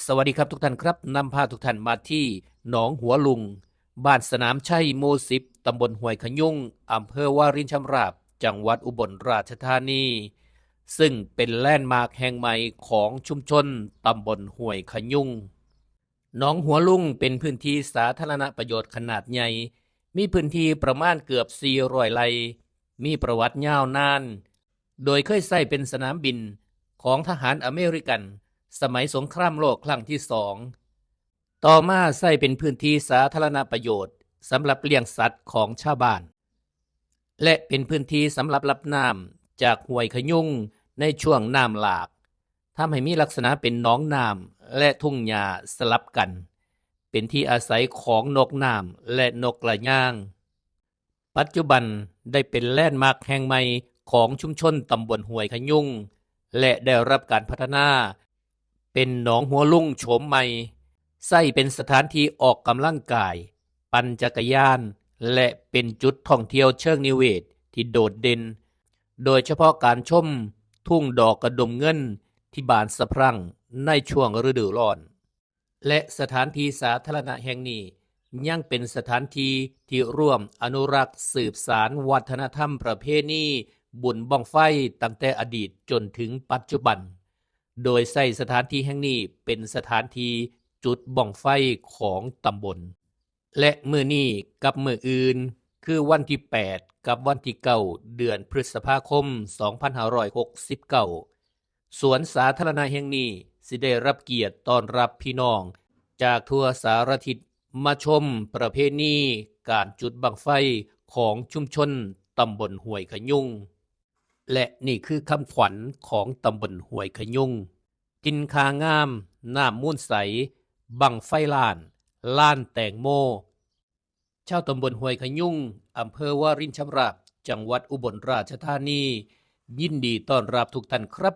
สวัสดีครับทุกท่านครับนำพาทุกท่านมาที่หนองหัวลุงบ้านสนามชัยหมู่10ตำบลห้วยขยุงอำเภอวารินชำราบจังหวัดอุบลราชธานีซึ่งเป็นแลนด์มาร์คแห่งใหม่ของชุมชนตำบลห้วยขยุงหนองหัวลุงเป็นพื้นที่สาธารณประโยชน์ขนาดใหญ่มีพื้นที่ประมาณเกือบ400 ไร่มีประวัติยาวนานโดยเคยใช้เป็นสนามบินของทหารอเมริกันสมัยสงครามโลกครั้งที่2ต่อมาใช้เป็นพื้นที่สาธารณประโยชน์สำหรับเลี้ยงสัตว์ของชาวบ้านและเป็นพื้นที่สำหรับรับน้ำจากห้วยขยุงในช่วงน้ำหลากทำให้มีลักษณะเป็นหนองน้ำและทุ่งหญ้าสลับกันเป็นที่อาศัยของนกน้ำและนกกระย่างปัจจุบันได้เป็นแลนด์มาร์คแห่งใหม่ของชุมชนตำบลห้วยขยุงและได้รับการพัฒนาเป็นหนองหัวลุงโฉมใหม่ใช้เป็นสถานที่ออกกำลังกายปั่นจักรยานและเป็นจุดท่องเที่ยวเชิงนิเวศที่โดดเด่นโดยเฉพาะการชมทุ่งดอกกระดมเงินที่บานสะพรั่งในช่วงฤดูร้อนและสถานที่สาธารณะแห่งนี้ยังเป็นสถานที่ที่ร่วมอนุรักษ์สืบสานวัฒนธรรมประเพณีบุญบั้งไฟตั้งแต่อดีตจนถึงปัจจุบันโดยใช้สถานที่แห่งนี้เป็นสถานที่จุดบั้งไฟของตำบลและมื้อนี้กับมื้ออื่นคือวันที่8กับวันที่9เดือนพฤษภาคม2569สวนสาธารณะแห่งนี้สิได้รับเกียรติต้อนรับพี่น้องจากทั่วสารทิศมาชมประเพณีการจุดบั้งไฟของชุมชนตำบลห้วยขยุงและนี่คือคำขวัญของตำบลห้วยขยุงกินคางามน้ำมูลใสบั้งไฟล้านแตงโมชาวตำบลห้วยขยุงอำเภอวารินชำราบจังหวัดอุบลราชธานียินดีต้อนรับทุกท่านครับ